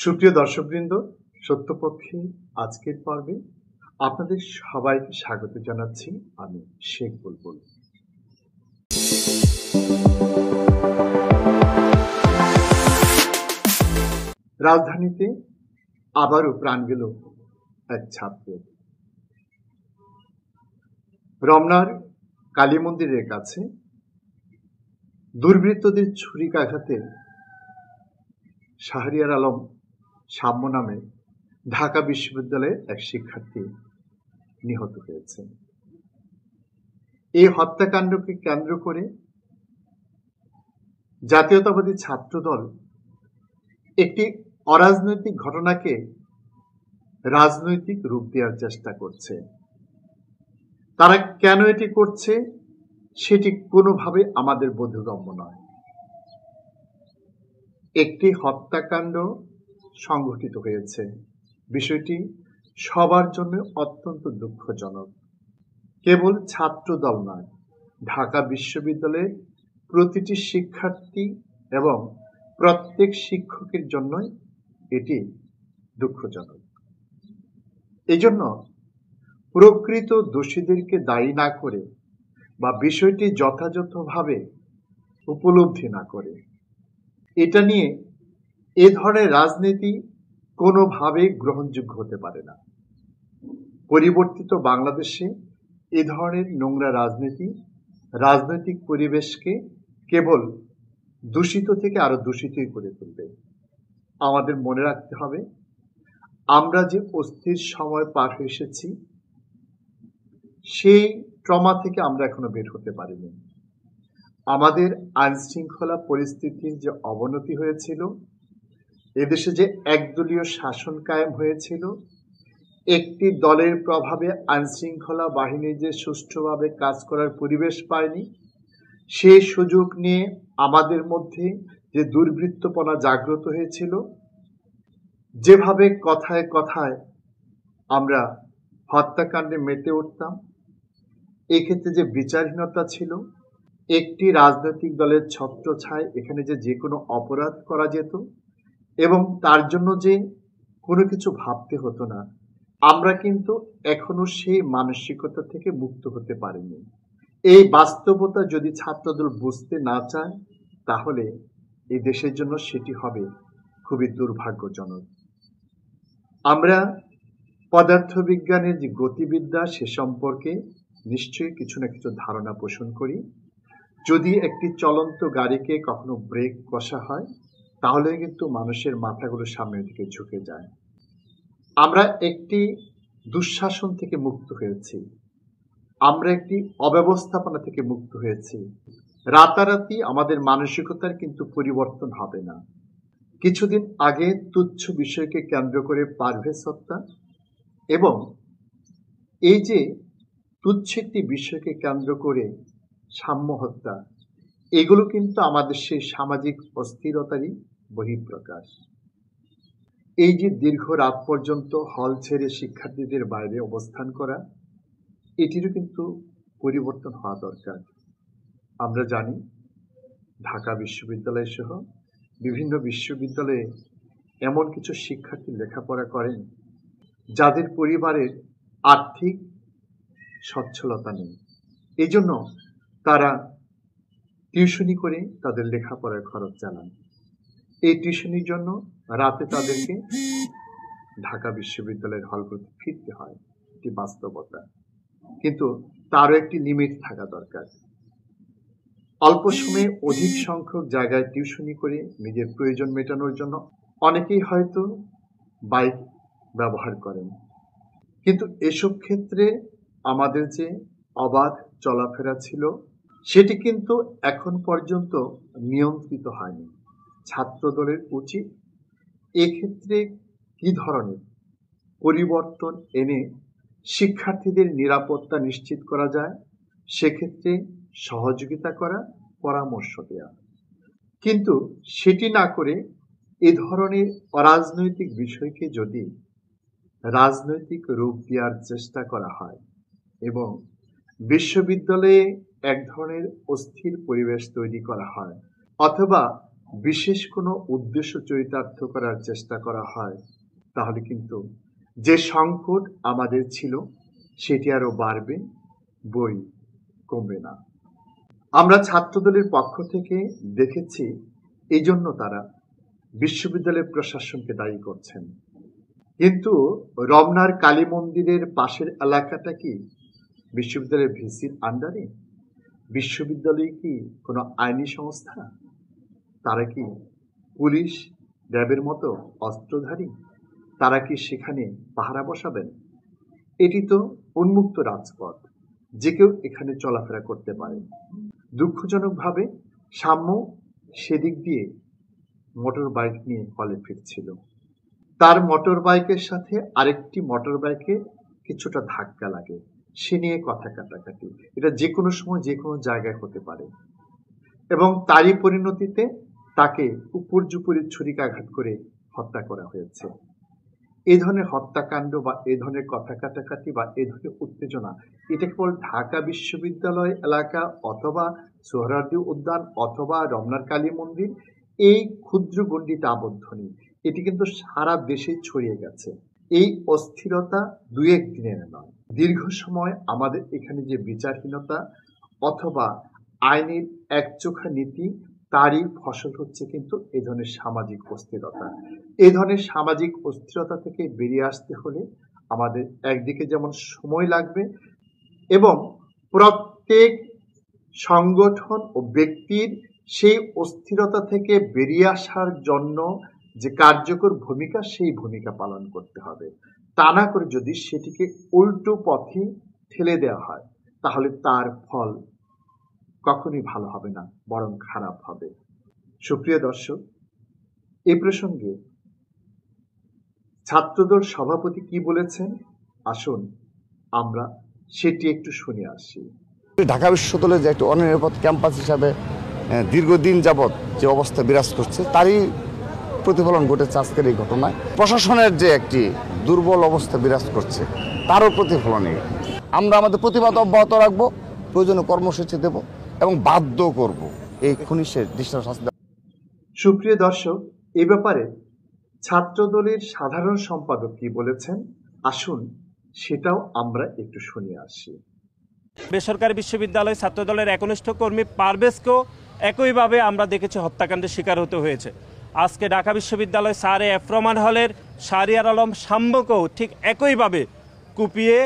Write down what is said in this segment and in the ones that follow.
সুপ্রিয় দর্শকবৃন্দ, সত্যপক্ষে আজকের পর্বে আপনাদের সবাইকে স্বাগত জানাচ্ছি। আমি শেখ বুলবুল। রাজধানীতে আবারও প্রাণ গেল এক ছাত্রের। রমনার কালী মন্দিরের কাছে দুর্বৃত্তদের ছুরিকাঘাতে শাহরিয়ার আলম সাম্য নামে ঢাকা বিশ্ববিদ্যালয়ের এক শিক্ষার্থী নিহত হয়েছে। এই হত্যাকাণ্ডকে কেন্দ্র করে জাতীয়তাবাদী ছাত্রদল একটি অরাজনৈতিক ঘটনাকে রাজনৈতিক রূপ দেওয়ার চেষ্টা করছে। তারা কেন এটি করছে সেটি কোনোভাবে আমাদের বোধগম্য নয়। একটি হত্যাকাণ্ড সংঘটিত হয়েছে, বিষয়টি সবার জন্য অত্যন্ত দুঃখজনক। কেবল ছাত্রদল নয়, ঢাকা বিশ্ববিদ্যালয়ের প্রতিটি শিক্ষার্থী এবং প্রত্যেক শিক্ষকের জন্যই এটি দুঃখজনক। এই জন্য প্রকৃত দোষীদেরকে দায়ী না করে বা বিষয়টি যথাযথভাবে উপলব্ধি না করে এটা নিয়ে এ ধরনের রাজনীতি কোনোভাবে গ্রহণযোগ্য হতে পারে না। পরিবর্তিত বাংলাদেশে এ ধরনের নোংরা রাজনীতি রাজনৈতিক পরিবেশকে কেবল দূষিত থেকে আরো দূষিতই করে তুলবে। আমাদের মনে রাখতে হবে, আমরা যে অস্থির সময় পার হয়ে এসেছি সেই ট্রমা থেকে আমরা এখনো বের হতে পারিনি। আমাদের আইন শৃঙ্খলা পরিস্থিতির যে অবনতি হয়েছিল, এদেশে যে একদলীয় শাসন কায়েম হয়েছিল, একটি দলের প্রভাবে আইন শৃঙ্খলা বাহিনী যে সুষ্ঠুভাবে কাজ করার পরিবেশ পায়নি, সেই সুযোগ নিয়ে আমাদের মধ্যে যে দুর্বৃত্তপনা জাগ্রত হয়েছিল, যেভাবে কথায় কথায় আমরা হত্যাকাণ্ডে মেতে উঠতাম, এক্ষেত্রে যে বিচারহীনতা ছিল, একটি রাজনৈতিক দলের ছত্রছায়ায় এখানে যে কোনো অপরাধ করা যেত এবং তার জন্য যে কোনো কিছু ভাবতে হতো না, আমরা কিন্তু এখনো সেই মানসিকতা থেকে মুক্ত হতে পারিনি। এই বাস্তবতা যদি ছাত্রদল বুঝতে না চায়, তাহলে এই দেশের জন্য সেটি হবে খুবই দুর্ভাগ্যজনক। আমরা পদার্থবিজ্ঞানের যে গতিবিদ্যা সে সম্পর্কে নিশ্চয়ই কিছু না কিছু ধারণা পোষণ করি। যদি একটি চলন্ত গাড়িকে কখনো ব্রেক কষা হয়, তাহলে কিন্তু মানুষের মাথাগুলো সামনের দিকে ঝুঁকে যায়। আমরা একটি দুঃশাসন থেকে মুক্ত হয়েছি, আমরা একটি অব্যবস্থাপনা থেকে মুক্ত হয়েছি। রাতারাতি আমাদের মানসিকতার কিন্তু পরিবর্তন হবে না। কিছুদিন আগে তুচ্ছ বিষয়কে কেন্দ্র করে পারভেজ হত্যা এবং এই যে তুচ্ছ একটি বিষয়কে কেন্দ্র করে সাম্য হত্যা, এগুলো কিন্তু আমাদের সেই সামাজিক অস্থিরতারই বহিঃপ্রকাশ। এই যে দীর্ঘ রাত পর্যন্ত হল ছেড়ে শিক্ষার্থীদের বাইরে অবস্থান করা, এটিরও কিন্তু পরিবর্তন হওয়া দরকার। আমরা জানি ঢাকা বিশ্ববিদ্যালয় সহ বিভিন্ন বিশ্ববিদ্যালয়ে এমন কিছু শিক্ষার্থী লেখাপড়া করেন যাদের পরিবারের আর্থিক সচ্ছলতা নেই। এই জন্য তারা টিউশনি করে তাদের লেখাপড়ার খরচ চালান। এই টিউশনির জন্য রাতে তাদেরকে ঢাকা বিশ্ববিদ্যালয়ের হলগুলোতে ফিরতে হয়, এটি বাস্তবতা। কিন্তু তারও একটি লিমিট থাকা দরকার। অল্প সময়ে অধিক সংখ্যক জায়গায় টিউশনি করে নিজের প্রয়োজন মেটানোর জন্য অনেকেই হয়তো বাইক ব্যবহার করেন, কিন্তু এসব ক্ষেত্রে আমাদের যে অবাধ চলাফেরা ছিল সেটি কিন্তু এখন পর্যন্ত নিয়ন্ত্রিত হয়নি। ছাত্রদলের উচিত এক্ষেত্রে কি ধরনের পরিবর্তন এনে শিক্ষার্থীদের নিরাপত্তা নিশ্চিত করা যায় সেক্ষেত্রে সহযোগিতা করা, পরামর্শ দেওয়া। কিন্তু সেটি না করে এ ধরনের অরাজনৈতিক বিষয়কে যদি রাজনৈতিক রূপ দেওয়ার চেষ্টা করা হয় এবং বিশ্ববিদ্যালয়ে এক ধরনের অস্থির পরিবেশ তৈরি করা হয়, অথবা বিশেষ কোনো উদ্দেশ্য চরিতার্থ করার চেষ্টা করা হয়, তাহলে কিন্তু যে সংকট আমাদের ছিল সেটি আরো বাড়বে, বই কমবে না। আমরা ছাত্রদলের পক্ষ থেকে দেখেছি, এই জন্য তারা বিশ্ববিদ্যালয়ের প্রশাসনকে দায়ী করছেন। কিন্তু রমনার কালী মন্দিরের পাশের এলাকাটা কি বিশ্ববিদ্যালয়ের ভিসির আন্ডারে? বিশ্ববিদ্যালয় কি কোনো আইনি সংস্থা? তারা কি পুলিশ, র্যাবের মতো অস্ত্রধারী? তারা কি সেখানে পাহারা বসাবেন? এটি তো উন্মুক্ত রাজপথ, যে কেউ এখানে চলাফেরা করতে পারে। দুঃখজনকভাবে সাম্য সেদিক দিয়ে মোটর বাইক নিয়ে হলে ফিরছিল। তার মোটর বাইকের সাথে আরেকটি মোটর বাইকে কিছুটা ধাক্কা লাগে, সে নিয়ে কথা কাটাকাটি। এটা যে কোনো সময় যে কোনো জায়গায় হতে পারে, এবং তারই পরিণতিতে তাকে উপর্যুপরি ছুরিকাঘাত করে হত্যা করা হয়েছে। এই ধরনের হত্যাকাণ্ড বা এই ধরনের কথা কাটাকাটি বা এই ধরনের উত্তেজনা, এটা কেবল ঢাকা বিশ্ববিদ্যালয় এলাকা অথবা সোহরাওয়ার্দী উদ্যান অথবা রমনার কালী মন্দির এই ক্ষুদ্র গণ্ডিতে আবদ্ধ নেই, এটি কিন্তু সারা দেশে ছড়িয়ে গেছে। এই অস্থিরতা দুই এক দিনের নয়, দীর্ঘ সময় আমাদের এখানে যে বিচারহীনতা অথবা আইনের একচোখা নীতি, তারই ফসল হচ্ছে কিন্তু এই ধরনের সামাজিক অস্থিরতা। এই ধরনের সামাজিক অস্থিরতা থেকে বেরিয়ে আসতে হলে আমাদের একদিকে যেমন সময় লাগবে, এবং প্রত্যেক সংগঠন ও ব্যক্তির সেই অস্থিরতা থেকে বেরিয়ে আসার জন্য যে কার্যকর ভূমিকা, সেই ভূমিকা পালন করতে হবে। তা না করে যদি সেটিকে উল্টো পথে ঠেলে দেওয়া হয়, তাহলে তার ফল কখনই ভালো হবে না, বরং খারাপ হবে। সুপ্রিয় দর্শক, এই প্রসঙ্গে ছাত্রদল সভাপতি কি বলেছেন, আসুন আমরা সেটি একটু শুনে আসি। ঢাকা বিশ্ববিদ্যালয়ের যে একটি অনিরাপদ ক্যাম্পাস হিসাবে দীর্ঘদিন যাবৎ যে অবস্থা বিরাজ করছে, তারই প্রতিফলন ঘটেছে আজকের এই ঘটনায়। প্রশাসনের যে একটি দুর্বল অবস্থা বিরাজ করছে, তারও প্রতিফলনে আমরা আমাদের প্রতিবাদ অব্যাহত রাখবো, প্রয়োজনীয় কর্মসূচি দেব এবং বাধ্য করব এই খুনিদের দৃষ্টান্ত শাস্তি। সুপ্রিয় দর্শক, এ ব্যাপারে ছাত্রদলের সাধারণ সম্পাদক কি বলেছেন, আসুন সেটাও আমরা একটু শুনে আসি। বেসরকারি বিশ্ববিদ্যালয় ছাত্রদলের একনিষ্ঠ কর্মী পারভেজকেও একইভাবে আমরা দেখেছি হত্যাকাণ্ডের শিকার হতে হয়েছে। আজকে ঢাকা বিশ্ববিদ্যালয় স্যার এফ রহমান হলের শাহরিয়ার আলম সাম্যকেও ঠিক একইভাবে কুপিয়ে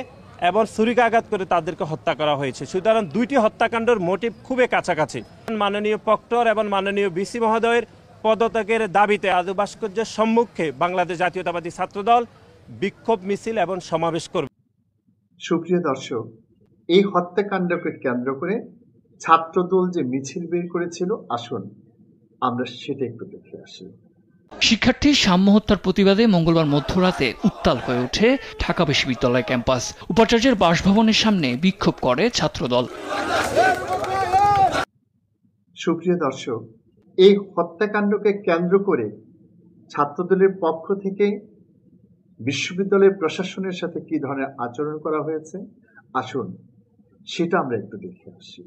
এবং ছুরিকাঘাত করে তাদেরকে হত্যা করা হয়েছে। সুতরাং দুইটি হত্যাকাণ্ডের মোটিভ খুবই কাছাকাছি। মাননীয় প্রক্টর এবং মাননীয় ভিসি মহোদয়ের পদত্যাগের দাবিতে আজু ভাস্কর্যের সম্মুখে বাংলাদেশ জাতীয়তাবাদী ছাত্রদল বিক্ষোভ মিছিল এবং সমাবেশ করবে। সুপ্রিয় দর্শক, এই হত্যাকাণ্ডকে কেন্দ্র করে ছাত্রদল যে মিছিল বের করেছিল, আসুন আমরা সেটা একটু দেখে আসি। শিক্ষার্থী সাম্য হত্যার প্রতিবাদে মঙ্গলবার মধ্যরাতে উত্তাল হয়ে ওঠে ঢাকা বিশ্ববিদ্যালয় ক্যাম্পাস। উপাচার্যের বাসভবনের সামনে বিক্ষোভ করে ছাত্রদল। সুপ্রিয় দর্শক, এই হত্যাকাণ্ডকে কেন্দ্র করে ছাত্রদলের পক্ষ থেকে বিশ্ববিদ্যালয়ের প্রশাসনের সাথে কি ধরনের আচরণ করা হয়েছে, আসুন সেটা আমরা একটু দেখে আসি।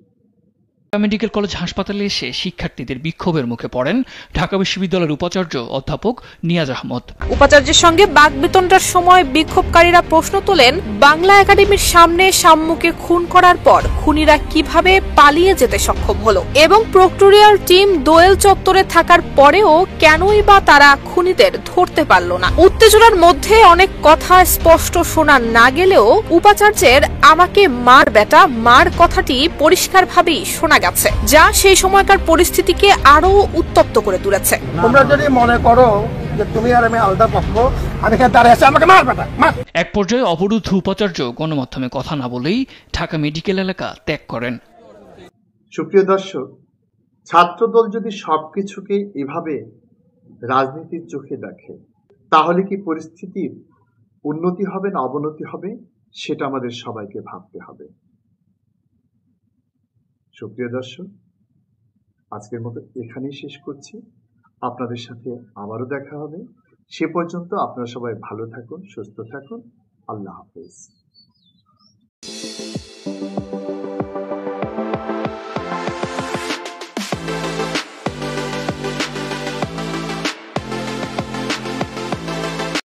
মেডিকেল কলেজ হাসপাতালে এসে শিক্ষার্থীদের বিক্ষোভের মুখে পড়েন ঢাকা বিশ্ববিদ্যালয়ের উপাচার্য অধ্যাপক নিয়াজ আহমদ। উপাচার্যের সঙ্গে বাকবিতণ্ডার সময় বিক্ষোভকারীরা প্রশ্ন তোলেন, বাংলা একাডেমির সামনে সাম্যকে খুন করার পর খুনিরা কিভাবে পালিয়ে যেতে সক্ষম হলো, এবং প্রক্টোরিয়াল টিম দোয়েল চত্বরে থাকার পরেও কেনই বা তারা খুনিদের ধরতে পারল না। উত্তেজনার মধ্যে অনেক কথা স্পষ্ট শোনা না গেলেও উপাচার্যের আমাকে মার বেটা মার কথাটি পরিষ্কারভাবেই শোনা গেছে, যা সেই সময়কার পরিস্থিতিকে আরো উত্তপ্ত করে তুলেছে। তোমরা যদি মনে করো যে তুমি আর আমি আলাদা পক্ষ, আমি এখানে দাঁড়িয়ে আছি, আমাকে মার বেটা মার। এক পর্যায়ে অবরুদ্ধ উপাচার্য গণমাধ্যমে কথা না বলেই ঢাকা মেডিকেল এলাকা ত্যাগ করেন। সুপ্রিয় দর্শক, ছাত্রদল যদি সবকিছুকে এভাবে রাজনীতির চোখে দেখে, তাহলে কি পরিস্থিতির উন্নতি হবে না অবনতি হবে, সেটা আমাদের সবাইকে ভাবতে হবে। সুপ্রিয় দর্শক, আজকের মতো এখানেই শেষ করছি। আপনাদের সাথে আবারও দেখা হবে। সে পর্যন্ত আপনারা সবাই ভালো থাকুন, সুস্থ থাকুন। আল্লাহ হাফেজ।